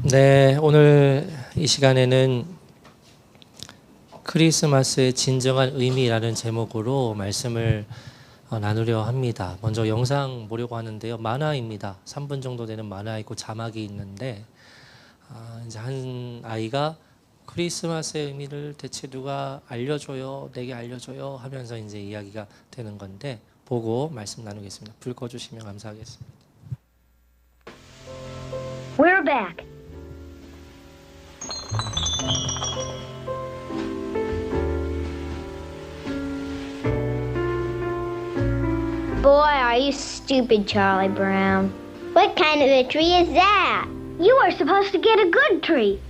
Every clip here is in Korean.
네, 오늘 이 시간에는 크리스마스의 진정한 의미라는 제목으로 말씀을 나누려 합니다. 먼저 영상 보려고 하는데요. 만화입니다. 3분 정도 되는 만화 있고 자막이 있는데 이제 한 아이가 크리스마스의 의미를 대체 누가 알려줘요? 내게 알려줘요? 하면서 이제 이야기가 되는 건데 보고 말씀 나누겠습니다. 불 꺼주시면 감사하겠습니다. We're back. Boy, are you stupid, Charlie Brown. What kind of a tree is that? You are supposed to get a good tree.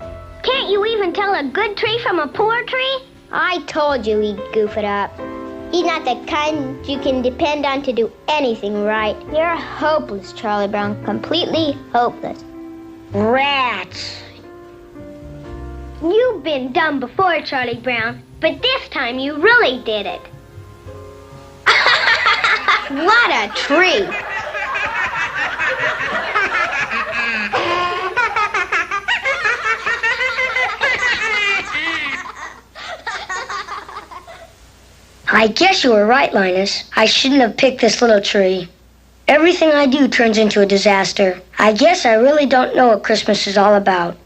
Can't you even tell a good tree from a poor tree? I told you he'd goof it up. He's not the kind you can depend on to do anything right. You're hopeless, Charlie Brown. Completely hopeless. Rats. You've been dumb before, Charlie Brown, but this time you really did it. What a tree! I guess you were right, Linus. I shouldn't have picked this little tree. Everything I do turns into a disaster. I guess I really don't know what Christmas is all about.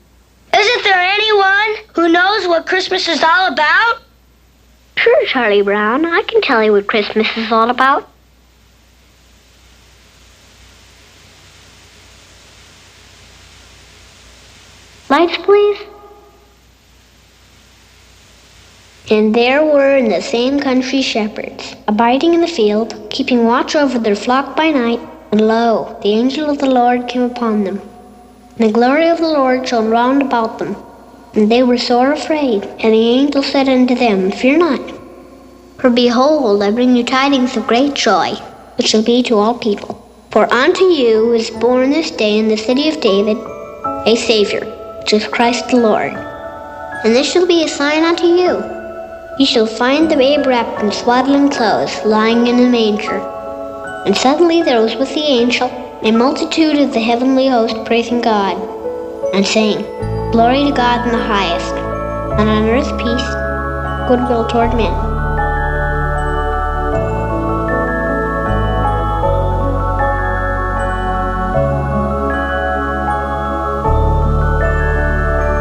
Isn't there anyone who knows what Christmas is all about? Sure, Charlie Brown. I can tell you what Christmas is all about. Lights, please. And there were in the same country shepherds, abiding in the field, keeping watch over their flock by night. And lo, the angel of the Lord came upon them. And the glory of the Lord shone round about them. And they were sore afraid. And the angel said unto them, Fear not. For behold, I bring you tidings of great joy, which shall be to all people. For unto you is born this day in the city of David a Savior, which is Christ the Lord. And this shall be a sign unto you. You shall find the babe wrapped in swaddling clothes, lying in a manger. And suddenly there was with the angel a multitude of the heavenly host praising God, and saying, Glory to God in the highest, and on earth peace, goodwill toward men.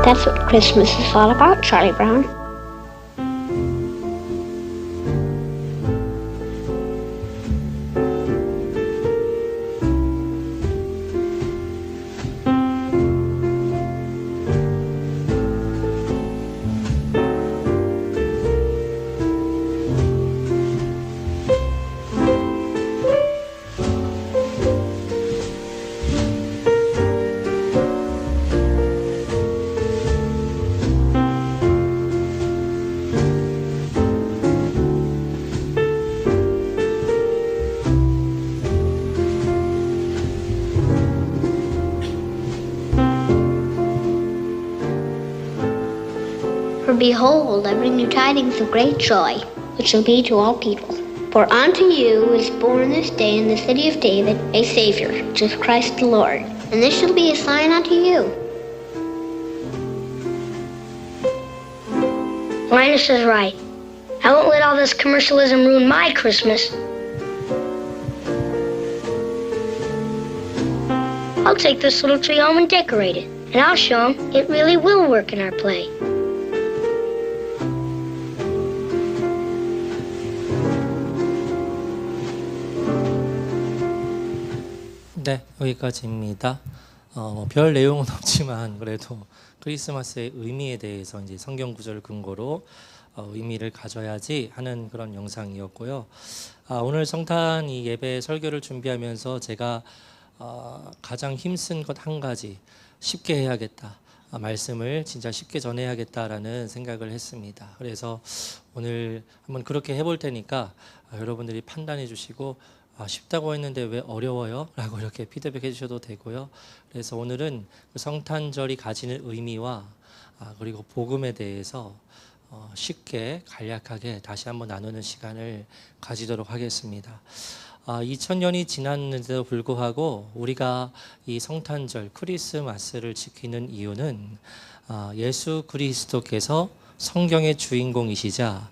That's what Christmas is all about, Charlie Brown. For behold, I bring you tidings of great joy, which shall be to all people. For unto you is born this day in the city of David a Savior, which is Christ the Lord. And this shall be a sign unto you. Linus is right. I won't let all this commercialism ruin my Christmas. I'll take this little tree home and decorate it, and I'll show him it really will work in our play. 네, 여기까지입니다. 별 내용은 없지만 그래도 크리스마스의 의미에 대해서 이제 성경 구절을 근거로 의미를 가져야지 하는 그런 영상이었고요. 오늘 성탄 이 예배 설교를 준비하면서 제가 가장 힘쓴 것 한 가지, 쉽게 해야겠다. 말씀을 진짜 쉽게 전해야겠다라는 생각을 했습니다. 그래서 오늘 한번 그렇게 해볼 테니까 여러분들이 판단해 주시고 쉽다고 했는데 왜 어려워요? 라고 이렇게 피드백 해주셔도 되고요. 그래서 오늘은 그 성탄절이 가지는 의미와 그리고 복음에 대해서 쉽게 간략하게 다시 한번 나누는 시간을 가지도록 하겠습니다. 2000년이 지났는데도 불구하고 우리가 이 성탄절 크리스마스를 지키는 이유는 예수 그리스도께서 성경의 주인공이시자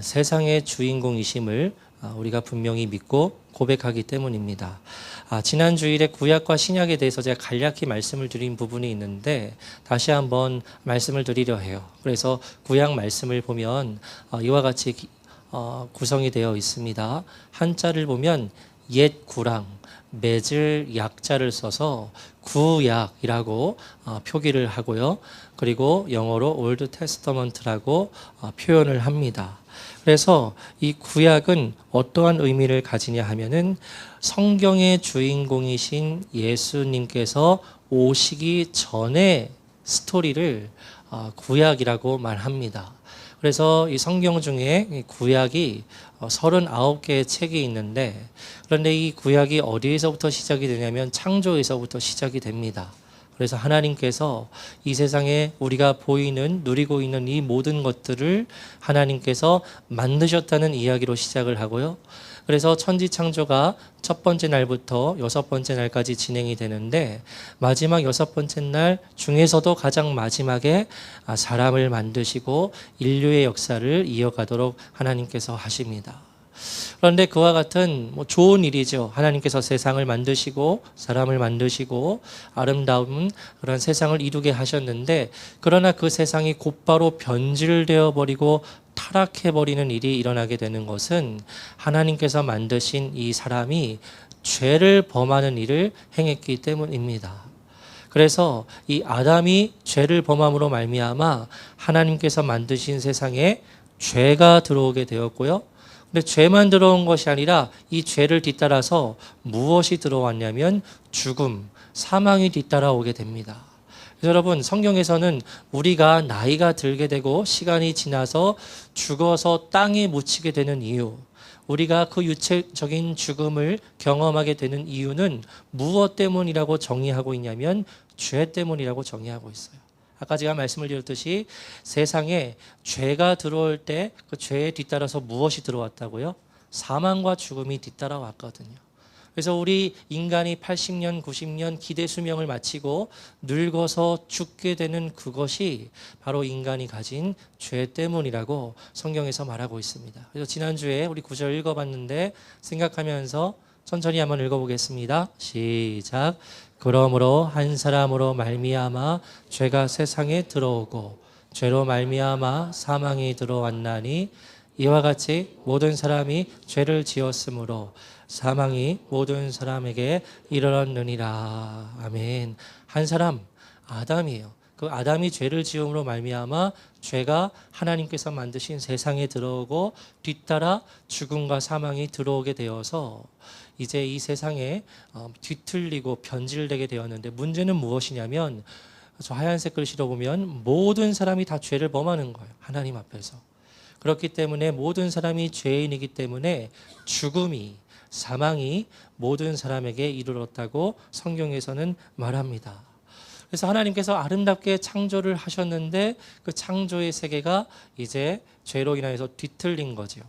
세상의 주인공이심을 우리가 분명히 믿고 고백하기 때문입니다. 지난 주일에 구약과 신약에 대해서 제가 간략히 말씀을 드린 부분이 있는데 다시 한번 말씀을 드리려 해요. 그래서 구약 말씀을 보면 이와 같이 구성이 되어 있습니다. 한자를 보면 옛 구랑 맺을 약자를 써서 구약이라고 표기를 하고요. 그리고 영어로 올드 테스터먼트라고 표현을 합니다. 그래서 이 구약은 어떠한 의미를 가지냐 하면은 성경의 주인공이신 예수님께서 오시기 전의 스토리를 구약이라고 말합니다. 그래서 이 성경 중에 구약이 39개의 책이 있는데 그런데 이 구약이 어디에서부터 시작이 되냐면 창조에서부터 시작이 됩니다. 그래서 하나님께서 이 세상에 우리가 보이는 누리고 있는 이 모든 것들을 하나님께서 만드셨다는 이야기로 시작을 하고요. 그래서 천지창조가 첫 번째 날부터 여섯 번째 날까지 진행이 되는데 마지막 여섯 번째 날 중에서도 가장 마지막에 사람을 만드시고 인류의 역사를 이어가도록 하나님께서 하십니다. 그런데 그와 같은 좋은 일이죠. 하나님께서 세상을 만드시고 사람을 만드시고 아름다운 그런 세상을 이루게 하셨는데 그러나 그 세상이 곧바로 변질되어 버리고 타락해 버리는 일이 일어나게 되는 것은 하나님께서 만드신 이 사람이 죄를 범하는 일을 행했기 때문입니다. 그래서 이 아담이 죄를 범함으로 말미암아 하나님께서 만드신 세상에 죄가 들어오게 되었고요. 근데 죄만 들어온 것이 아니라 이 죄를 뒤따라서 무엇이 들어왔냐면 죽음, 사망이 뒤따라오게 됩니다. 그래서 여러분 성경에서는 우리가 나이가 들게 되고 시간이 지나서 죽어서 땅에 묻히게 되는 이유, 우리가 그 육체적인 죽음을 경험하게 되는 이유는 무엇 때문이라고 정의하고 있냐면 죄 때문이라고 정의하고 있어요. 아까 제가 말씀을 드렸듯이 세상에 죄가 들어올 때 그 죄에 뒤따라서 무엇이 들어왔다고요? 사망과 죽음이 뒤따라왔거든요. 그래서 우리 인간이 80년, 90년 기대 수명을 마치고 늙어서 죽게 되는 그것이 바로 인간이 가진 죄 때문이라고 성경에서 말하고 있습니다. 그래서 지난주에 우리 9절 읽어봤는데 생각하면서 천천히 한번 읽어보겠습니다. 시작. 그러므로 한 사람으로 말미암아 죄가 세상에 들어오고 죄로 말미암아 사망이 들어왔나니 이와 같이 모든 사람이 죄를 지었으므로 사망이 모든 사람에게 이르렀느니라. 아멘. 한 사람 아담이에요. 그 아담이 죄를 지음으로 말미암아 죄가 하나님께서 만드신 세상에 들어오고 뒤따라 죽음과 사망이 들어오게 되어서 이제 이 세상에 뒤틀리고 변질되게 되었는데 문제는 무엇이냐면 저 하얀색 글씨로 보면 모든 사람이 다 죄를 범하는 거예요. 하나님 앞에서. 그렇기 때문에 모든 사람이 죄인이기 때문에 죽음이 사망이 모든 사람에게 이르렀다고 성경에서는 말합니다. 그래서 하나님께서 아름답게 창조를 하셨는데 그 창조의 세계가 이제 죄로 인하여서 뒤틀린 거죠.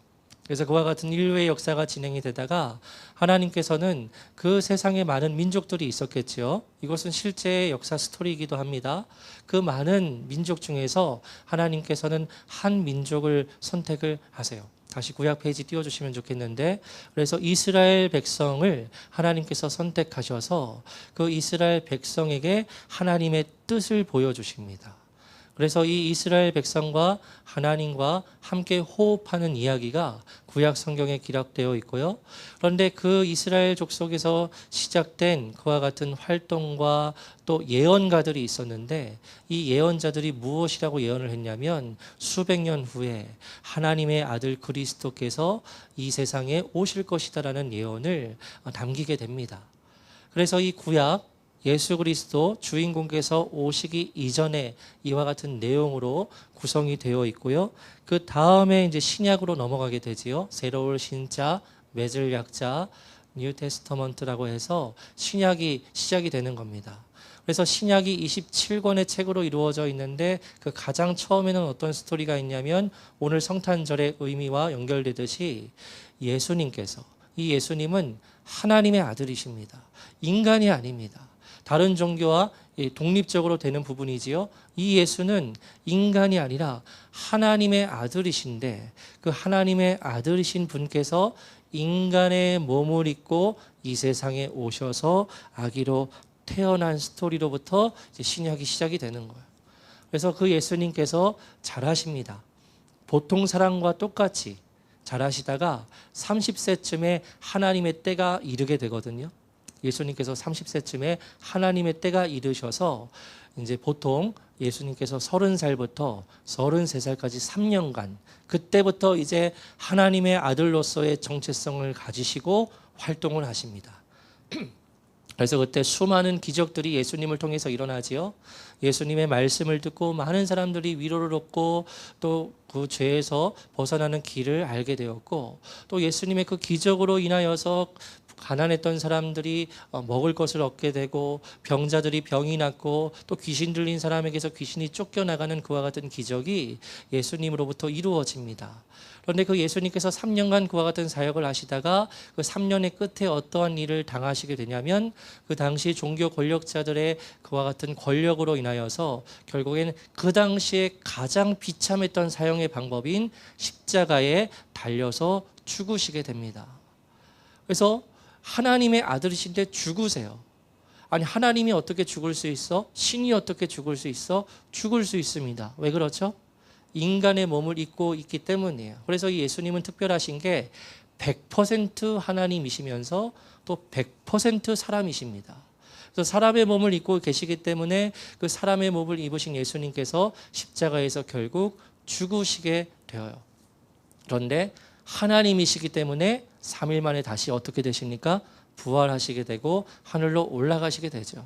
그래서 그와 같은 인류의 역사가 진행이 되다가 하나님께서는 그 세상에 많은 민족들이 있었겠죠. 이것은 실제 역사 스토리이기도 합니다. 그 많은 민족 중에서 하나님께서는 한 민족을 선택을 하세요. 다시 구약 페이지 띄워주시면 좋겠는데 그래서 이스라엘 백성을 하나님께서 선택하셔서 그 이스라엘 백성에게 하나님의 뜻을 보여주십니다. 그래서 이 이스라엘 백성과 하나님과 함께 호흡하는 이야기가 구약 성경에 기록되어 있고요. 그런데 그 이스라엘 족속에서 시작된 그와 같은 활동과 또 예언가들이 있었는데 이 예언자들이 무엇이라고 예언을 했냐면 수백 년 후에 하나님의 아들 그리스도께서 이 세상에 오실 것이다라는 예언을 남기게 됩니다. 그래서 이 구약 예수 그리스도 주인공께서 오시기 이전에 이와 같은 내용으로 구성이 되어 있고요. 그 다음에 이제 신약으로 넘어가게 되지요. 새로운 신자, 맺을 약자, 뉴 테스터먼트라고 해서 신약이 시작이 되는 겁니다. 그래서 신약이 27권의 책으로 이루어져 있는데 그 가장 처음에는 어떤 스토리가 있냐면 오늘 성탄절의 의미와 연결되듯이 예수님께서 이 예수님은 하나님의 아들이십니다. 인간이 아닙니다. 다른 종교와 독립적으로 되는 부분이지요. 이 예수는 인간이 아니라 하나님의 아들이신데 그 하나님의 아들이신 분께서 인간의 몸을 입고 이 세상에 오셔서 아기로 태어난 스토리로부터 이제 신약이 시작이 되는 거예요. 그래서 그 예수님께서 잘하십니다. 보통 사람과 똑같이 잘하시다가 30세쯤에 하나님의 때가 이르게 되거든요. 예수님께서 30세쯤에 하나님의 때가 이르셔서 이제 보통 예수님께서 30살부터 33살까지 3년간 그때부터 이제 하나님의 아들로서의 정체성을 가지시고 활동을 하십니다. 그래서 그때 수많은 기적들이 예수님을 통해서 일어나지요. 예수님의 말씀을 듣고 많은 사람들이 위로를 얻고 또 그 죄에서 벗어나는 길을 알게 되었고 또 예수님의 그 기적으로 인하여서 가난했던 사람들이 먹을 것을 얻게 되고 병자들이 병이 낫고 또 귀신 들린 사람에게서 귀신이 쫓겨나가는 그와 같은 기적이 예수님으로부터 이루어집니다. 그런데 그 예수님께서 3년간 그와 같은 사역을 하시다가 그 3년의 끝에 어떠한 일을 당하시게 되냐면 그 당시 종교 권력자들의 그와 같은 권력으로 인하여서 결국엔 그 당시에 가장 비참했던 사형의 방법인 십자가에 달려서 죽으시게 됩니다. 그래서 하나님의 아들이신데 죽으세요. 아니 하나님이 어떻게 죽을 수 있어? 신이 어떻게 죽을 수 있어? 죽을 수 있습니다. 왜 그렇죠? 인간의 몸을 입고 있기 때문이에요. 그래서 이 예수님은 특별하신 게 100% 하나님이시면서 또 100% 사람이십니다. 그래서 사람의 몸을 입고 계시기 때문에 그 사람의 몸을 입으신 예수님께서 십자가에서 결국 죽으시게 되어요. 그런데 하나님이시기 때문에 3일 만에 다시 어떻게 되십니까? 부활하시게 되고 하늘로 올라가시게 되죠.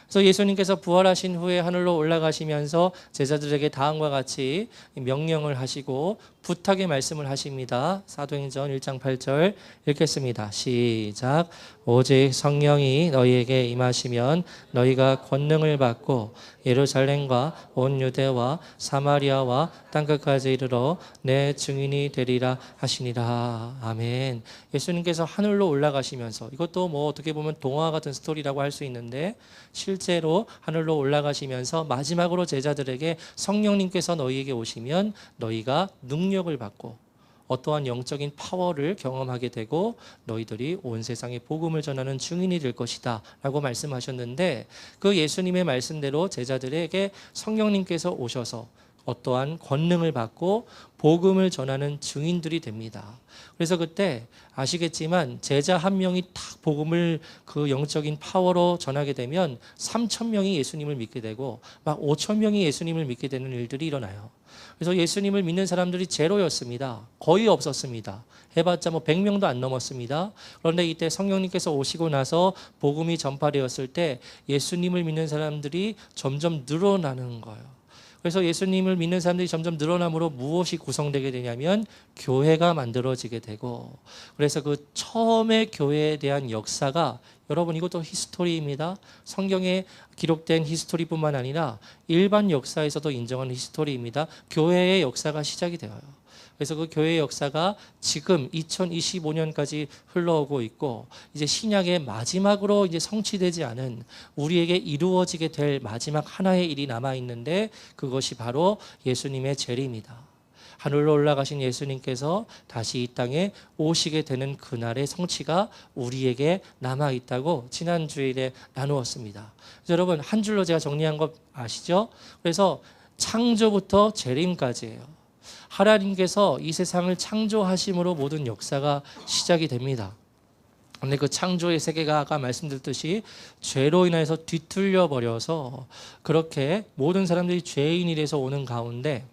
그래서 예수님께서 부활하신 후에 하늘로 올라가시면서 제자들에게 다음과 같이 명령을 하시고 부탁의 말씀을 하십니다. 사도행전 1장 8절 읽겠습니다. 시작. 오직 성령이 너희에게 임하시면 너희가 권능을 받고 예루살렘과 온 유대와 사마리아와 땅끝까지 이르러 내 증인이 되리라 하시니라. 아멘. 예수님께서 하늘로 올라가시면서 이것도 뭐 어떻게 보면 동화 같은 스토리라고 할 수 있는데 실제로 하늘로 올라가시면서 마지막으로 제자들에게 성령님께서 너희에게 오시면 너희가 능력을 받고 어떠한 영적인 파워를 경험하게 되고 너희들이 온 세상에 복음을 전하는 증인이 될 것이다 라고 말씀하셨는데 그 예수님의 말씀대로 제자들에게 성령님께서 오셔서 어떠한 권능을 받고 복음을 전하는 증인들이 됩니다. 그래서 그때 아시겠지만 제자 한 명이 탁 복음을 그 영적인 파워로 전하게 되면 3,000명이 예수님을 믿게 되고 막 5,000명이 예수님을 믿게 되는 일들이 일어나요. 그래서 예수님을 믿는 사람들이 제로였습니다. 거의 없었습니다. 해봤자 뭐 100명도 안 넘었습니다. 그런데 이때 성령님께서 오시고 나서 복음이 전파되었을 때 예수님을 믿는 사람들이 점점 늘어나는 거예요. 그래서 예수님을 믿는 사람들이 점점 늘어남으로 무엇이 구성되게 되냐면 교회가 만들어지게 되고 그래서 그 처음에 교회에 대한 역사가 여러분 이것도 히스토리입니다. 성경에 기록된 히스토리뿐만 아니라 일반 역사에서도 인정하는 히스토리입니다. 교회의 역사가 시작이 되어요. 그래서 그 교회의 역사가 지금 2025년까지 흘러오고 있고 이제 신약의 마지막으로 이제 성취되지 않은 우리에게 이루어지게 될 마지막 하나의 일이 남아 있는데 그것이 바로 예수님의 재림이다. 하늘로 올라가신 예수님께서 다시 이 땅에 오시게 되는 그날의 성취가 우리에게 남아 있다고 지난 주일에 나누었습니다. 여러분 한 줄로 제가 정리한 거 아시죠? 그래서 창조부터 재림까지예요. 하나님께서 이 세상을 창조하심으로 모든 역사가 시작이 됩니다. 그런데 그 창조의 세계가 아까 말씀드렸듯이 죄로 인해서 뒤틀려 버려서 그렇게 모든 사람들이 죄인이 돼서 오는 가운데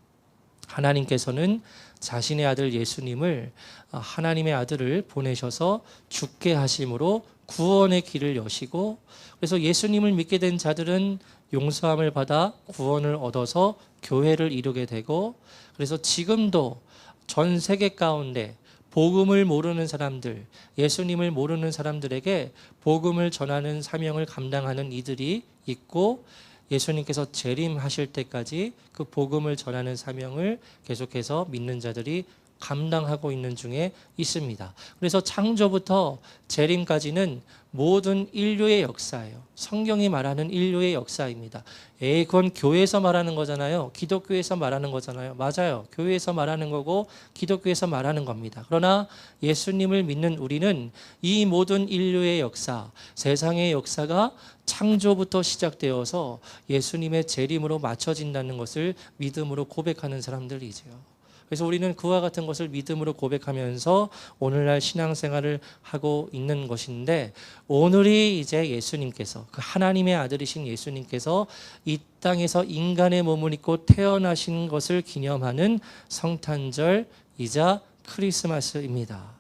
하나님께서는 자신의 아들 예수님을 하나님의 아들을 보내셔서 죽게 하심으로 구원의 길을 여시고 그래서 예수님을 믿게 된 자들은 용서함을 받아 구원을 얻어서 교회를 이루게 되고 그래서 지금도 전 세계 가운데 복음을 모르는 사람들, 예수님을 모르는 사람들에게 복음을 전하는 사명을 감당하는 이들이 있고 예수님께서 재림하실 때까지 그 복음을 전하는 사명을 계속해서 믿는 자들이 감당하고 있는 중에 있습니다. 그래서 창조부터 재림까지는 모든 인류의 역사예요. 성경이 말하는 인류의 역사입니다. 그건 교회에서 말하는 거잖아요. 기독교에서 말하는 거잖아요. 맞아요. 교회에서 말하는 거고 기독교에서 말하는 겁니다. 그러나 예수님을 믿는 우리는 이 모든 인류의 역사, 세상의 역사가 창조부터 시작되어서 예수님의 재림으로 맞춰진다는 것을 믿음으로 고백하는 사람들이지요. 그래서 우리는 그와 같은 것을 믿음으로 고백하면서 오늘날 신앙생활을 하고 있는 것인데, 오늘이 이제 예수님께서, 그 하나님의 아들이신 예수님께서 이 땅에서 인간의 몸을 입고 태어나신 것을 기념하는 성탄절이자 크리스마스입니다.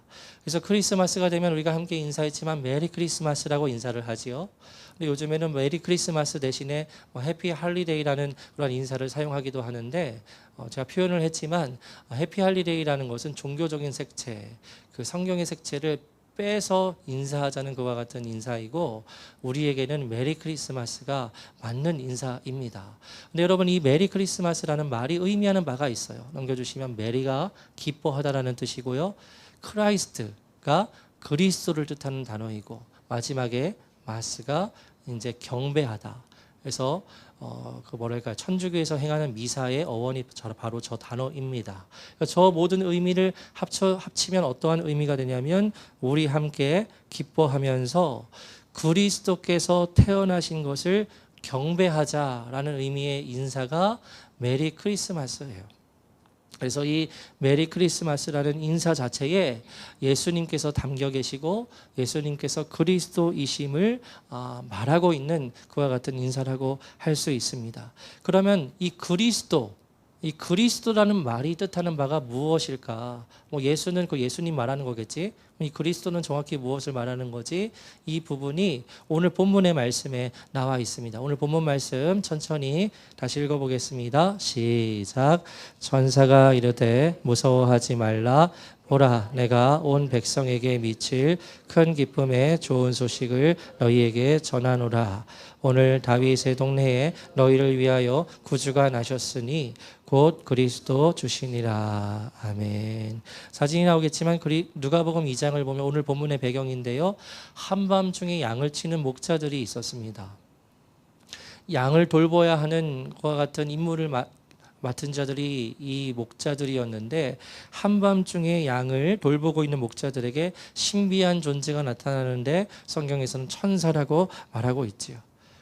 그래서 크리스마스가 되면 우리가 함께 인사했지만 메리 크리스마스라고 인사를 하지요. 근데 요즘에는 메리 크리스마스 대신에 해피 할리데이라는 그런 인사를 사용하기도 하는데, 제가 표현을 했지만 해피 할리데이라는 것은 종교적인 색채, 그 성경의 색채를 빼서 인사하자는 그와 같은 인사이고, 우리에게는 메리 크리스마스가 맞는 인사입니다. 근데 여러분, 이 메리 크리스마스라는 말이 의미하는 바가 있어요. 넘겨주시면, 메리가 기뻐하다라는 뜻이고요, 크라이스트가 그리스도를 뜻하는 단어이고, 마지막에 마스가 이제 경배하다. 그래서 천주교에서 행하는 미사의 어원이 바로 저 단어입니다. 그러니까 저 모든 의미를 합치면 어떠한 의미가 되냐면, 우리 함께 기뻐하면서 그리스도께서 태어나신 것을 경배하자라는 의미의 인사가 메리 크리스마스예요. 그래서 이 메리 크리스마스라는 인사 자체에 예수님께서 담겨 계시고 예수님께서 그리스도이심을 말하고 있는 그와 같은 인사라고 할 수 있습니다. 그러면 이 그리스도라는 말이 뜻하는 바가 무엇일까? 예수는 그 예수님 말하는 거겠지. 이 그리스도는 정확히 무엇을 말하는 거지? 이 부분이 오늘 본문의 말씀에 나와 있습니다. 오늘 본문 말씀 천천히 다시 읽어보겠습니다. 시작. 천사가 이르되 무서워하지 말라. 보라, 내가 온 백성에게 미칠 큰 기쁨의 좋은 소식을 너희에게 전하노라. 오늘 다윗의 동네에 너희를 위하여 구주가 나셨으니 곧 그리스도 주시니라. 아멘. 사진이 나오겠지만 누가복음 2장을 보면 오늘 본문의 배경인데요, 한밤중에 양을 치는 목자들이 있었습니다. 양을 돌보아야 하는 것과 같은 임무를 맡은 자들이 이 목자들이었는데, 한밤중에 양을 돌보고 있는 목자들에게 신비한 존재가 나타나는데 성경에서는 천사라고 말하고 있지요.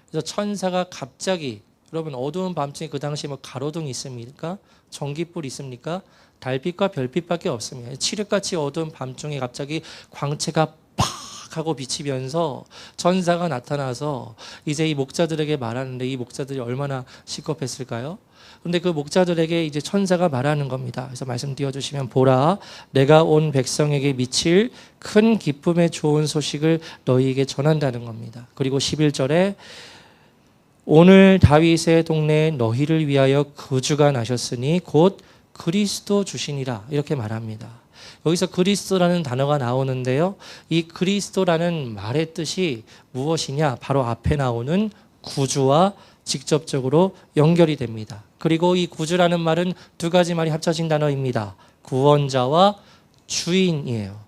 그래서 천사가 갑자기, 여러분 어두운 밤중에 그 당시에 가로등 있습니까? 전기불 있습니까? 달빛과 별빛밖에 없습니다. 칠흑같이 어두운 밤중에 갑자기 광채가 팍 하고 비치면서 천사가 나타나서 이제 이 목자들에게 말하는데, 이 목자들이 얼마나 시겁했을까요? 그런데 그 목자들에게 이제 천사가 말하는 겁니다. 그래서 말씀 띄워주시면, 보라, 내가 온 백성에게 미칠 큰 기쁨의 좋은 소식을 너희에게 전한다는 겁니다. 그리고 11절에 오늘 다윗의 동네에 너희를 위하여 구주가 나셨으니 곧 그리스도 주시니라, 이렇게 말합니다. 여기서 그리스도라는 단어가 나오는데요, 이 그리스도라는 말의 뜻이 무엇이냐? 바로 앞에 나오는 구주와 직접적으로 연결이 됩니다. 그리고 이 구주라는 말은 두 가지 말이 합쳐진 단어입니다. 구원자와 주인이에요.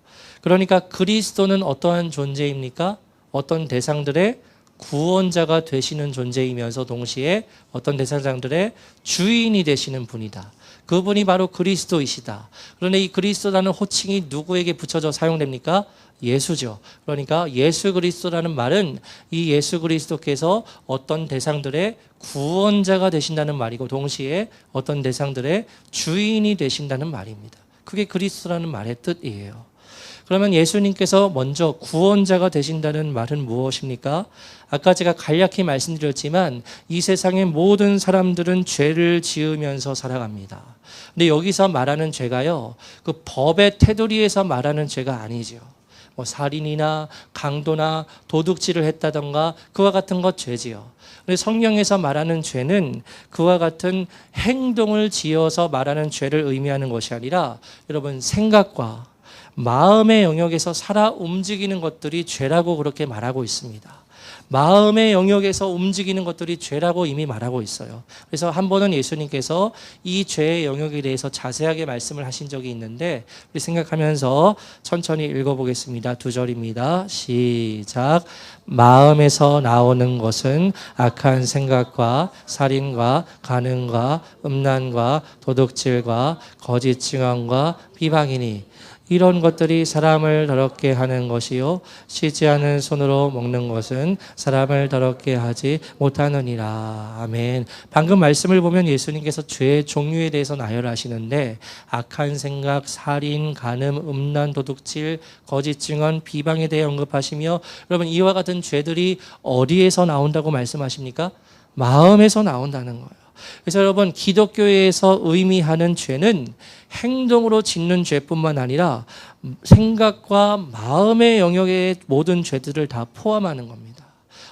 그러니까 그리스도는 어떠한 존재입니까? 어떤 대상들의 구원자가 되시는 존재이면서 동시에 어떤 대상들의 주인이 되시는 분이다. 그분이 바로 그리스도이시다. 그런데 이 그리스도라는 호칭이 누구에게 붙여져 사용됩니까? 예수죠. 그러니까 예수 그리스도라는 말은 이 예수 그리스도께서 어떤 대상들의 구원자가 되신다는 말이고, 동시에 어떤 대상들의 주인이 되신다는 말입니다. 그게 그리스도라는 말의 뜻이에요. 그러면 예수님께서 먼저 구원자가 되신다는 말은 무엇입니까? 아까 제가 간략히 말씀드렸지만 이 세상의 모든 사람들은 죄를 지으면서 살아갑니다. 근데 여기서 말하는 죄가요, 그 법의 테두리에서 말하는 죄가 아니죠. 살인이나 강도나 도둑질을 했다던가 그와 같은 것 죄지요. 근데 성경에서 말하는 죄는 그와 같은 행동을 지어서 말하는 죄를 의미하는 것이 아니라, 여러분 생각과 마음의 영역에서 살아 움직이는 것들이 죄라고 그렇게 말하고 있습니다. 마음의 영역에서 움직이는 것들이 죄라고 이미 말하고 있어요. 그래서 한 번은 예수님께서 이 죄의 영역에 대해서 자세하게 말씀을 하신 적이 있는데 우리 생각하면서 천천히 읽어보겠습니다. 2절입니다. 시작. 마음에서 나오는 것은 악한 생각과 살인과 간음과 음란과 도둑질과 거짓 증언과 비방이니 이런 것들이 사람을 더럽게 하는 것이요 씻지 않은 손으로 먹는 것은 사람을 더럽게 하지 못하느니라. 아멘. 방금 말씀을 보면 예수님께서 죄의 종류에 대해서 나열하시는데 악한 생각, 살인, 간음, 음란, 도둑질, 거짓 증언, 비방에 대해 언급하시며 여러분 이와 같은 죄들이 어디에서 나온다고 말씀하십니까? 마음에서 나온다는 거예요. 그래서 여러분 기독교에서 의미하는 죄는 행동으로 짓는 죄뿐만 아니라 생각과 마음의 영역의 모든 죄들을 다 포함하는 겁니다.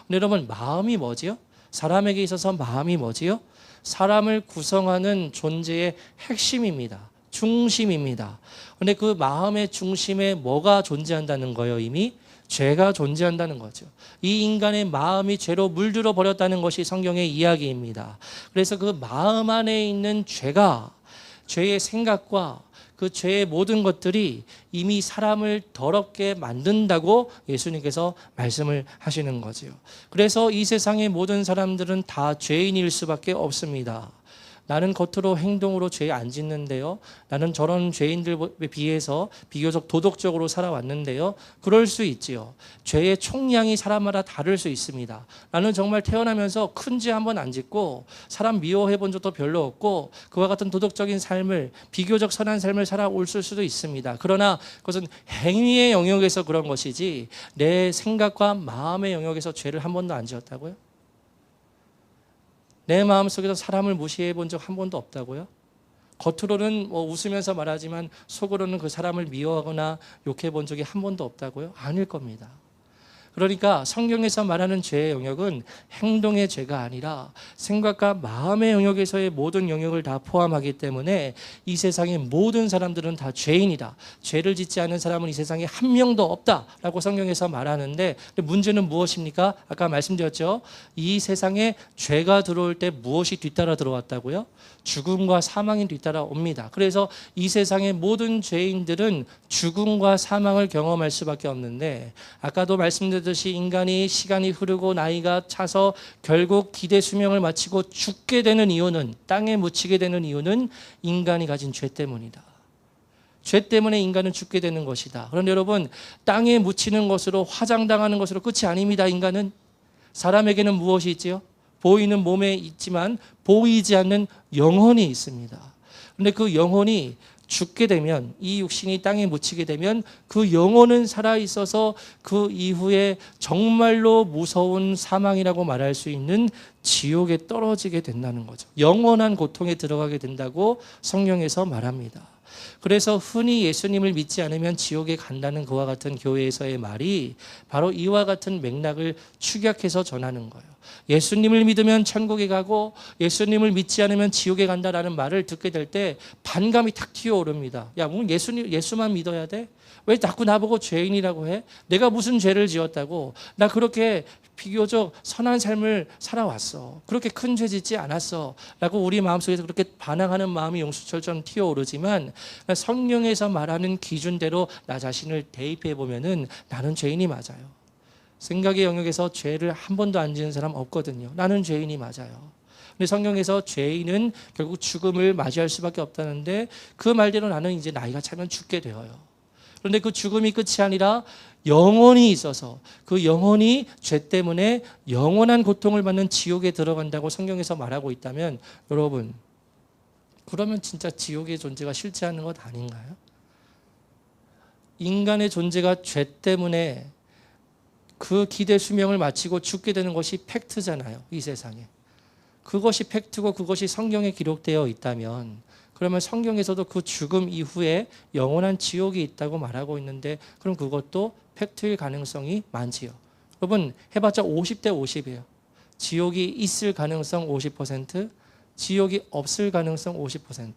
근데 여러분 마음이 뭐지요? 사람에게 있어서 마음이 뭐지요? 사람을 구성하는 존재의 핵심입니다. 중심입니다. 그런데 그 마음의 중심에 뭐가 존재한다는 거예요? 이미 죄가 존재한다는 거죠. 이 인간의 마음이 죄로 물들어 버렸다는 것이 성경의 이야기입니다. 그래서 그 마음 안에 있는 죄가 죄의 생각과 그 죄의 모든 것들이 이미 사람을 더럽게 만든다고 예수님께서 말씀을 하시는 거죠. 그래서 이 세상의 모든 사람들은 다 죄인일 수밖에 없습니다. 나는 겉으로 행동으로 죄 안 짓는데요. 나는 저런 죄인들에 비해서 비교적 도덕적으로 살아왔는데요. 그럴 수 있지요. 죄의 총량이 사람마다 다를 수 있습니다. 나는 정말 태어나면서 큰 죄 한 번 안 짓고 사람 미워해 본 적도 별로 없고 그와 같은 도덕적인 삶을 비교적 선한 삶을 살아올 수도 있습니다. 그러나 그것은 행위의 영역에서 그런 것이지 내 생각과 마음의 영역에서 죄를 한 번도 안 지었다고요? 내 마음속에서 사람을 무시해 본 적 한 번도 없다고요? 겉으로는 웃으면서 말하지만 속으로는 그 사람을 미워하거나 욕해 본 적이 한 번도 없다고요? 아닐 겁니다. 그러니까 성경에서 말하는 죄의 영역은 행동의 죄가 아니라 생각과 마음의 영역에서의 모든 영역을 다 포함하기 때문에 이 세상의 모든 사람들은 다 죄인이다. 죄를 짓지 않은 사람은 이 세상에 한 명도 없다라고 성경에서 말하는데 문제는 무엇입니까? 아까 말씀드렸죠. 이 세상에 죄가 들어올 때 무엇이 뒤따라 들어왔다고요? 죽음과 사망이 뒤따라 옵니다. 그래서 이 세상의 모든 죄인들은 죽음과 사망을 경험할 수밖에 없는데 아까도 말씀드렸듯이 인간이 시간이 흐르고 나이가 차서 결국 기대 수명을 마치고 죽게 되는 이유는 땅에 묻히게 되는 이유는 인간이 가진 죄 때문이다. 죄 때문에 인간은 죽게 되는 것이다. 그런데 여러분 땅에 묻히는 것으로 화장당하는 것으로 끝이 아닙니다. 인간은 사람에게는 무엇이 있지요? 보이는 몸에 있지만 보이지 않는 영혼이 있습니다. 그런데 그 영혼이 죽게 되면 이 육신이 땅에 묻히게 되면 그 영혼은 살아있어서 그 이후에 정말로 무서운 사망이라고 말할 수 있는 지옥에 떨어지게 된다는 거죠. 영원한 고통에 들어가게 된다고 성경에서 말합니다. 그래서 흔히 예수님을 믿지 않으면 지옥에 간다는 그와 같은 교회에서의 말이 바로 이와 같은 맥락을 축약해서 전하는 거예요. 예수님을 믿으면 천국에 가고 예수님을 믿지 않으면 지옥에 간다라는 말을 듣게 될 때 반감이 탁 튀어오릅니다. 야, 뭐 예수만 믿어야 돼? 왜 자꾸 나보고 죄인이라고 해? 내가 무슨 죄를 지었다고? 나 그렇게 비교적 선한 삶을 살아왔어. 그렇게 큰 죄 짓지 않았어. 라고 우리 마음속에서 그렇게 반항하는 마음이 용수철처럼 튀어오르지만 성경에서 말하는 기준대로 나 자신을 대입해 보면은 나는 죄인이 맞아요. 생각의 영역에서 죄를 한 번도 안 지은 사람 없거든요. 나는 죄인이 맞아요. 근데 성경에서 죄인은 결국 죽음을 맞이할 수밖에 없다는데 그 말대로 나는 이제 나이가 차면 죽게 되어요. 그런데 그 죽음이 끝이 아니라 영혼이 있어서 그 영혼이 죄 때문에 영원한 고통을 받는 지옥에 들어간다고 성경에서 말하고 있다면 여러분 그러면 진짜 지옥의 존재가 실제하는 것 아닌가요? 인간의 존재가 죄 때문에 그 기대 수명을 마치고 죽게 되는 것이 팩트잖아요. 이 세상에. 그것이 팩트고 그것이 성경에 기록되어 있다면 그러면 성경에서도 그 죽음 이후에 영원한 지옥이 있다고 말하고 있는데 그럼 그것도 팩트일 가능성이 많지요. 여러분 해봤자 50대 50이에요. 지옥이 있을 가능성 50%, 지옥이 없을 가능성 50%.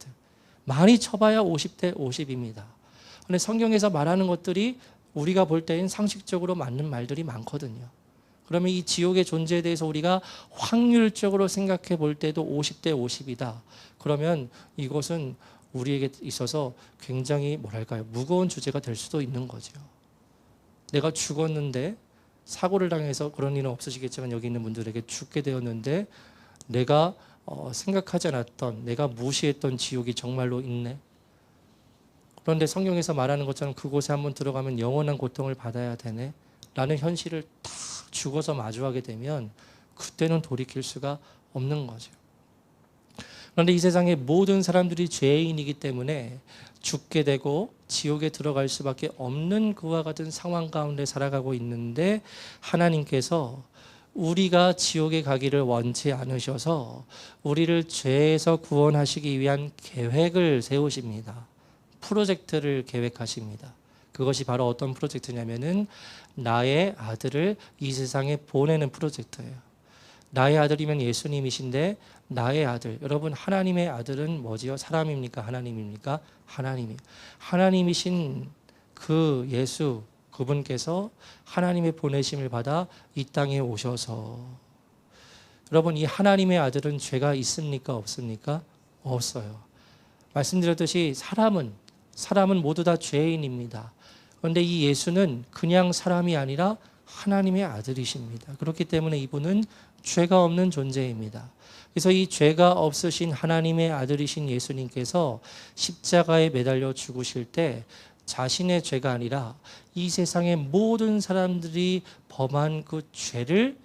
많이 쳐봐야 50대 50입니다. 그런데 성경에서 말하는 것들이 우리가 볼 때엔 상식적으로 맞는 말들이 많거든요. 그러면 이 지옥의 존재에 대해서 우리가 확률적으로 생각해 볼 때도 50대 50이다. 그러면 이것은 우리에게 있어서 굉장히 뭐랄까요? 무거운 주제가 될 수도 있는 거죠. 내가 죽었는데 사고를 당해서 그런 일은 없으시겠지만 여기 있는 분들에게 죽게 되었는데 내가 생각하지 않았던, 내가 무시했던 지옥이 정말로 있네. 그런데 성경에서 말하는 것처럼 그곳에 한번 들어가면 영원한 고통을 받아야 되네 라는 현실을 딱 죽어서 마주하게 되면 그때는 돌이킬 수가 없는 거죠. 그런데 이 세상의 모든 사람들이 죄인이기 때문에 죽게 되고 지옥에 들어갈 수밖에 없는 그와 같은 상황 가운데 살아가고 있는데 하나님께서 우리가 지옥에 가기를 원치 않으셔서 우리를 죄에서 구원하시기 위한 계획을 세우십니다. 프로젝트를 계획하십니다. 그것이 바로 어떤 프로젝트냐면은 나의 아들을 이 세상에 보내는 프로젝트예요. 나의 아들이면 예수님이신데 나의 아들, 여러분 하나님의 아들은 뭐지요? 사람입니까? 하나님입니까? 하나님이에요. 하나님이신 그 예수 그분께서 하나님의 보내심을 받아 이 땅에 오셔서 여러분 이 하나님의 아들은 죄가 있습니까? 없습니까? 없어요. 말씀드렸듯이 사람은 모두 다 죄인입니다. 그런데 이 예수는 그냥 사람이 아니라 하나님의 아들이십니다. 그렇기 때문에 이분은 죄가 없는 존재입니다. 그래서 이 죄가 없으신 하나님의 아들이신 예수님께서 십자가에 매달려 죽으실 때 자신의 죄가 아니라 이 세상의 모든 사람들이 범한 그 죄를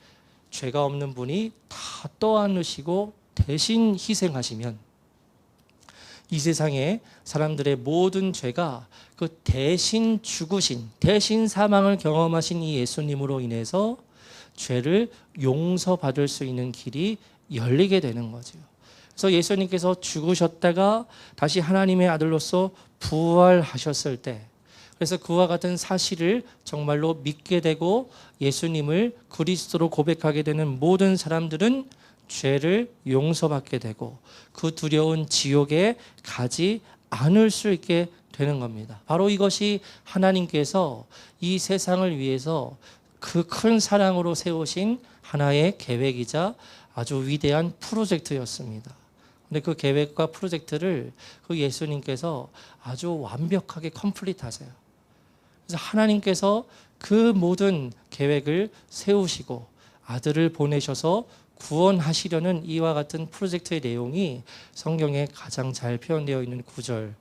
죄가 없는 분이 다 떠안으시고 대신 희생하시면 이 세상의 사람들의 모든 죄가 그 대신 죽으신, 대신 사망을 경험하신 이 예수님으로 인해서 죄를 용서받을 수 있는 길이 열리게 되는 거죠. 그래서 예수님께서 죽으셨다가 다시 하나님의 아들로서 부활하셨을 때, 그래서 그와 같은 사실을 정말로 믿게 되고 예수님을 그리스도로 고백하게 되는 모든 사람들은 죄를 용서받게 되고 그 두려운 지옥에 가지 않을 수 있게 되는 겁니다. 바로 이것이 하나님께서 이 세상을 위해서 그 큰 사랑으로 세우신 하나의 계획이자 아주 위대한 프로젝트였습니다. 근데 그 계획과 프로젝트를 그 예수님께서 아주 완벽하게 컴플리트 하세요. 그래서 하나님께서 그 모든 계획을 세우시고 아들을 보내셔서 구원하시려는 이와 같은 프로젝트의 내용이 성경에 가장 잘 표현되어 있는 구절,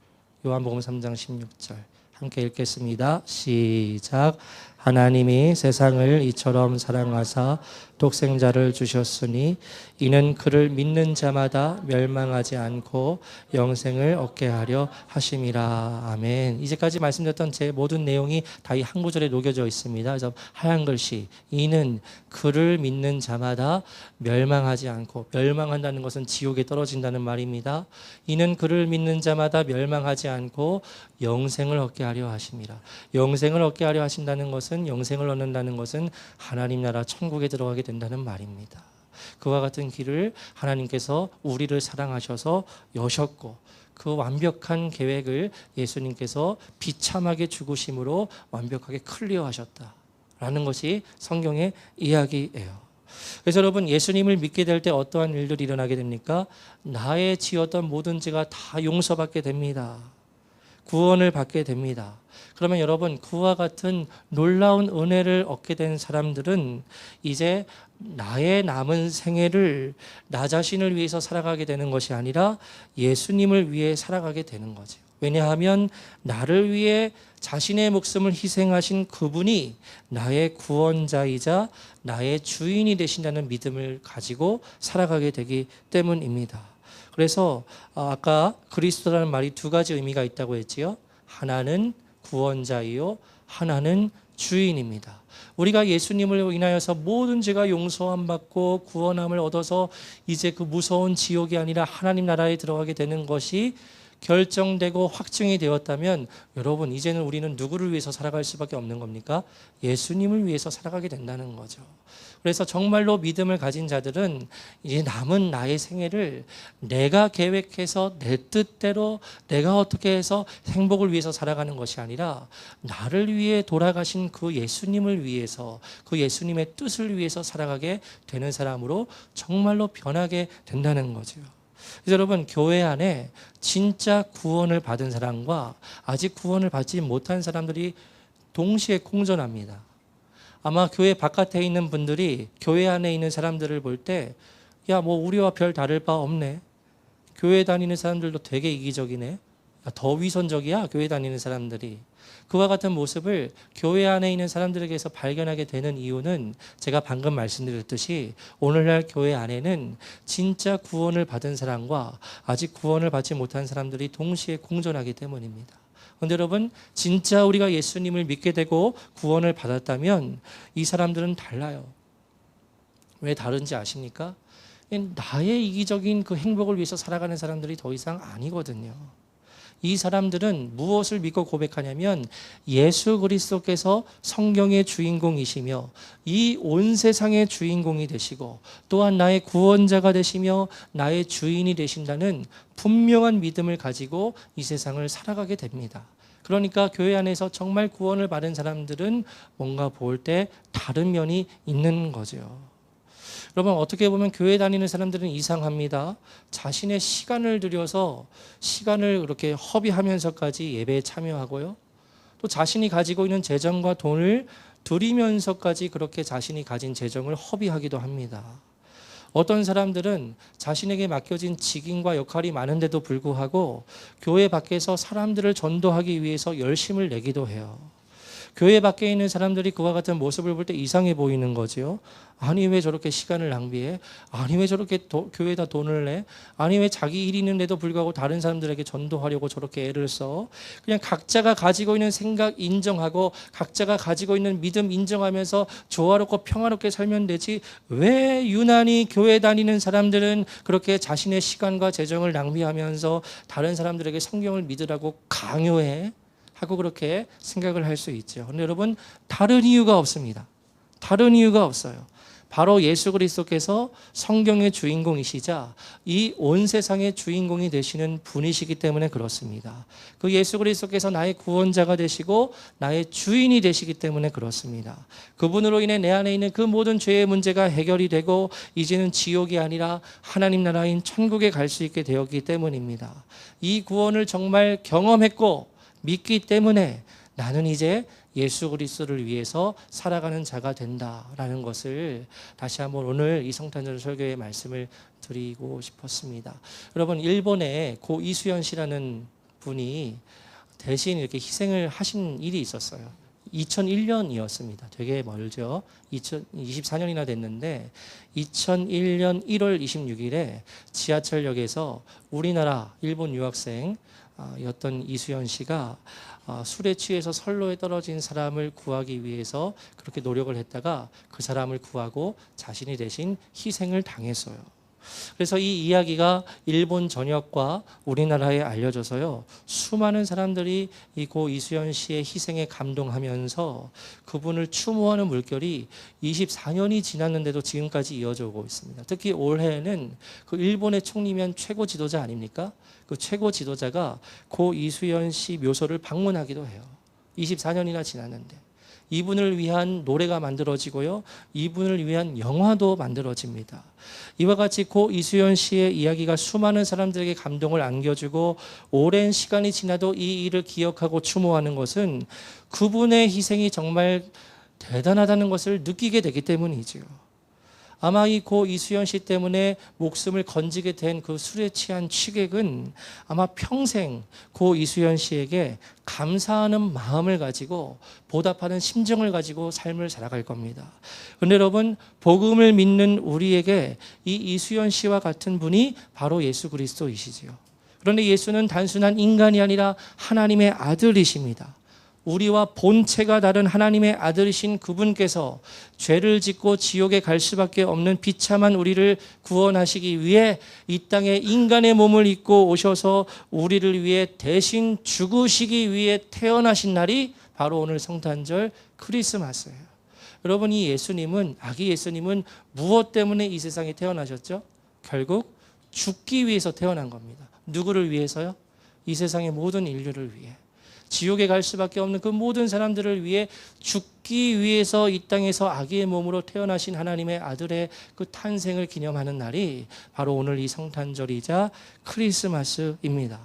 요한복음 3장 16절 함께 읽겠습니다. 시작. 하나님이 세상을 이처럼 사랑하사 독생자를 주셨으니 이는 그를 믿는 자마다 멸망하지 않고 영생을 얻게 하려 하심이라. 아멘. 이제까지 말씀드렸던 제 모든 내용이 다 이 한 구절에 녹여져 있습니다. 그래서 하얀 글씨, 이는 그를 믿는 자마다 멸망하지 않고, 멸망한다는 것은 지옥에 떨어진다는 말입니다. 이는 그를 믿는 자마다 멸망하지 않고 영생을 얻게 하려 하심이라. 영생을 얻게 하려 하신다는 것은, 영생을 얻는다는 것은 하나님 나라 천국에 들어가게 된다는 말입니다. 그와 같은 길을 하나님께서 우리를 사랑하셔서 여셨고 그 완벽한 계획을 예수님께서 비참하게 죽으심으로 완벽하게 클리어하셨다라는 것이 성경의 이야기예요. 그래서 여러분 예수님을 믿게 될 때 어떠한 일들이 일어나게 됩니까? 나의 지었던 모든 죄가 다 용서받게 됩니다. 구원을 받게 됩니다. 그러면 여러분 그와 같은 놀라운 은혜를 얻게 된 사람들은 이제 나의 남은 생애를 나 자신을 위해서 살아가게 되는 것이 아니라 예수님을 위해 살아가게 되는 거죠. 왜냐하면 나를 위해 자신의 목숨을 희생하신 그분이 나의 구원자이자 나의 주인이 되신다는 믿음을 가지고 살아가게 되기 때문입니다. 그래서 아까 그리스도라는 말이 두 가지 의미가 있다고 했지요. 하나는 구원자이요, 하나는 주인입니다. 우리가 예수님을 인하여서 모든 죄가 용서함 받고 구원함을 얻어서 이제 그 무서운 지옥이 아니라 하나님 나라에 들어가게 되는 것이 결정되고 확증이 되었다면 여러분 이제는 우리는 누구를 위해서 살아갈 수밖에 없는 겁니까? 예수님을 위해서 살아가게 된다는 거죠. 그래서 정말로 믿음을 가진 자들은 이제 남은 나의 생애를 내가 계획해서 내 뜻대로 내가 어떻게 해서 행복을 위해서 살아가는 것이 아니라 나를 위해 돌아가신 그 예수님을 위해서 그 예수님의 뜻을 위해서 살아가게 되는 사람으로 정말로 변하게 된다는 거죠. 그래서 여러분 교회 안에 진짜 구원을 받은 사람과 아직 구원을 받지 못한 사람들이 동시에 공존합니다. 아마 교회 바깥에 있는 분들이 교회 안에 있는 사람들을 볼 때 야, 뭐 우리와 별 다를 바 없네. 교회 다니는 사람들도 되게 이기적이네. 야, 더 위선적이야 교회 다니는 사람들이. 그와 같은 모습을 교회 안에 있는 사람들에게서 발견하게 되는 이유는 제가 방금 말씀드렸듯이 오늘날 교회 안에는 진짜 구원을 받은 사람과 아직 구원을 받지 못한 사람들이 동시에 공존하기 때문입니다. 그런데 여러분 진짜 우리가 예수님을 믿게 되고 구원을 받았다면 이 사람들은 달라요. 왜 다른지 아십니까? 나의 이기적인 그 행복을 위해서 살아가는 사람들이 더 이상 아니거든요. 이 사람들은 무엇을 믿고 고백하냐면 예수 그리스도께서 성경의 주인공이시며 이 온 세상의 주인공이 되시고 또한 나의 구원자가 되시며 나의 주인이 되신다는 분명한 믿음을 가지고 이 세상을 살아가게 됩니다. 그러니까 교회 안에서 정말 구원을 받은 사람들은 뭔가 볼 때 다른 면이 있는 거죠. 여러분 어떻게 보면 교회 다니는 사람들은 이상합니다. 자신의 시간을 들여서 시간을 그렇게 허비하면서까지 예배에 참여하고요. 또 자신이 가지고 있는 재정과 돈을 들이면서까지 그렇게 자신이 가진 재정을 허비하기도 합니다. 어떤 사람들은 자신에게 맡겨진 직임과 역할이 많은데도 불구하고 교회 밖에서 사람들을 전도하기 위해서 열심을 내기도 해요. 교회 밖에 있는 사람들이 그와 같은 모습을 볼 때 이상해 보이는 거죠. 아니 왜 저렇게 시간을 낭비해? 아니 왜 저렇게 교회에다 돈을 내? 아니 왜 자기 일이 있는데도 불구하고 다른 사람들에게 전도하려고 저렇게 애를 써? 그냥 각자가 가지고 있는 생각 인정하고 각자가 가지고 있는 믿음 인정하면서 조화롭고 평화롭게 살면 되지 왜 유난히 교회 다니는 사람들은 그렇게 자신의 시간과 재정을 낭비하면서 다른 사람들에게 성경을 믿으라고 강요해? 하고 그렇게 생각을 할 수 있죠. 그런데 여러분 다른 이유가 없습니다. 다른 이유가 없어요. 바로 예수 그리스도께서 성경의 주인공이시자 이 온 세상의 주인공이 되시는 분이시기 때문에 그렇습니다. 그 예수 그리스도께서 나의 구원자가 되시고 나의 주인이 되시기 때문에 그렇습니다. 그분으로 인해 내 안에 있는 그 모든 죄의 문제가 해결이 되고 이제는 지옥이 아니라 하나님 나라인 천국에 갈 수 있게 되었기 때문입니다. 이 구원을 정말 경험했고 믿기 때문에 나는 이제 예수 그리스도를 위해서 살아가는 자가 된다라는 것을 다시 한번 오늘 이 성탄절 설교의 말씀을 드리고 싶었습니다. 여러분 일본에 고 이수연 씨라는 분이 대신 이렇게 희생을 하신 일이 있었어요. 2001년이었습니다. 되게 멀죠. 2024년이나 됐는데 2001년 1월 26일에 지하철역에서 우리나라 일본 유학생 였던 이수연 씨가 술에 취해서 선로에 떨어진 사람을 구하기 위해서 그렇게 노력을 했다가 그 사람을 구하고 자신이 대신 희생을 당했어요. 그래서 이 이야기가 일본 전역과 우리나라에 알려져서요. 수많은 사람들이 이 고 이수연 씨의 희생에 감동하면서 그분을 추모하는 물결이 24년이 지났는데도 지금까지 이어져 오고 있습니다. 특히 올해는 그 일본의 총리면 최고 지도자 아닙니까? 그 최고 지도자가 고 이수연 씨 묘소를 방문하기도 해요. 24년이나 지났는데. 이분을 위한 노래가 만들어지고요. 이분을 위한 영화도 만들어집니다. 이와 같이 고 이수연 씨의 이야기가 수많은 사람들에게 감동을 안겨주고 오랜 시간이 지나도 이 일을 기억하고 추모하는 것은 그분의 희생이 정말 대단하다는 것을 느끼게 되기 때문이죠. 아마 이 고 이수연 씨 때문에 목숨을 건지게 된 그 술에 취한 취객은 아마 평생 고 이수연 씨에게 감사하는 마음을 가지고 보답하는 심정을 가지고 삶을 살아갈 겁니다. 그런데 여러분 복음을 믿는 우리에게 이 이수연 씨와 같은 분이 바로 예수 그리스도이시지요. 그런데 예수는 단순한 인간이 아니라 하나님의 아들이십니다. 우리와 본체가 다른 하나님의 아들이신 그분께서 죄를 짓고 지옥에 갈 수밖에 없는 비참한 우리를 구원하시기 위해 이 땅에 인간의 몸을 입고 오셔서 우리를 위해 대신 죽으시기 위해 태어나신 날이 바로 오늘 성탄절 크리스마스예요. 여러분, 이 예수님은, 아기 예수님은 무엇 때문에 이 세상에 태어나셨죠? 결국 죽기 위해서 태어난 겁니다. 누구를 위해서요? 이 세상의 모든 인류를 위해. 지옥에 갈 수밖에 없는 그 모든 사람들을 위해 죽기 위해서 이 땅에서 아기의 몸으로 태어나신 하나님의 아들의 그 탄생을 기념하는 날이 바로 오늘 이 성탄절이자 크리스마스입니다.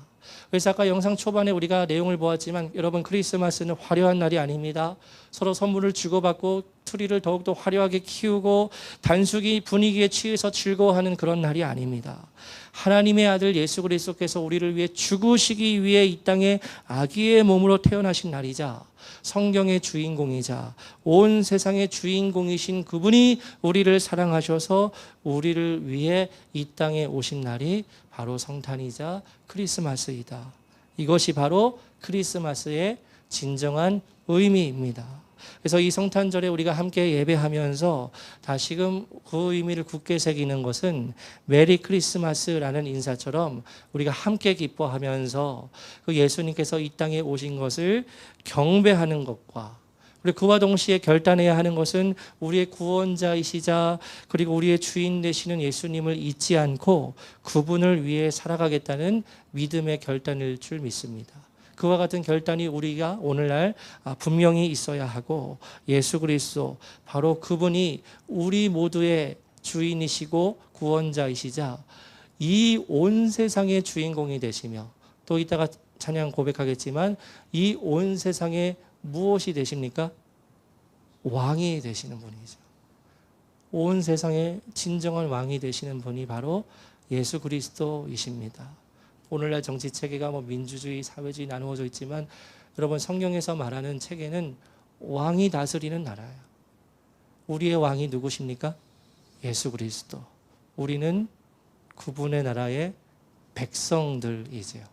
그래서 아까 영상 초반에 우리가 내용을 보았지만 여러분, 크리스마스는 화려한 날이 아닙니다. 서로 선물을 주고받고 트리를 더욱더 화려하게 키우고 단순히 분위기에 취해서 즐거워하는 그런 날이 아닙니다. 하나님의 아들 예수 그리스도께서 우리를 위해 죽으시기 위해 이 땅에 아기의 몸으로 태어나신 날이자 성경의 주인공이자 온 세상의 주인공이신 그분이 우리를 사랑하셔서 우리를 위해 이 땅에 오신 날이 바로 성탄이자 크리스마스이다. 이것이 바로 크리스마스의 진정한 의미입니다. 그래서 이 성탄절에 우리가 함께 예배하면서 다시금 그 의미를 굳게 새기는 것은 메리 크리스마스라는 인사처럼 우리가 함께 기뻐하면서 그 예수님께서 이 땅에 오신 것을 경배하는 것과 그리고 그와 동시에 결단해야 하는 것은 우리의 구원자이시자 그리고 우리의 주인 되시는 예수님을 잊지 않고 그분을 위해 살아가겠다는 믿음의 결단일 줄 믿습니다. 그와 같은 결단이 우리가 오늘날 분명히 있어야 하고 예수 그리스도 바로 그분이 우리 모두의 주인이시고 구원자이시자 이 온 세상의 주인공이 되시며 또 이따가 찬양 고백하겠지만 이 온 세상의 무엇이 되십니까? 왕이 되시는 분이죠. 온 세상의 진정한 왕이 되시는 분이 바로 예수 그리스도이십니다. 오늘날 정치 체계가 민주주의, 사회주의 나누어져 있지만 여러분, 성경에서 말하는 체계는 왕이 다스리는 나라예요. 우리의 왕이 누구십니까? 예수 그리스도. 우리는 그분의 나라의 백성들이지요.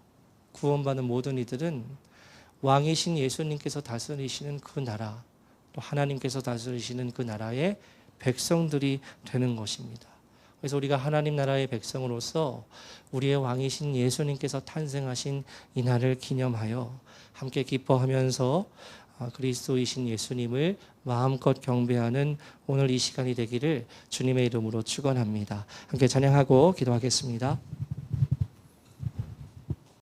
구원받은 모든 이들은 왕이신 예수님께서 다스리시는 그 나라, 또 하나님께서 다스리시는 그 나라의 백성들이 되는 것입니다. 그래서 우리가 하나님 나라의 백성으로서 우리의 왕이신 예수님께서 탄생하신 이 날을 기념하여 함께 기뻐하면서 그리스도이신 예수님을 마음껏 경배하는 오늘 이 시간이 되기를 주님의 이름으로 축원합니다. 함께 찬양하고 기도하겠습니다.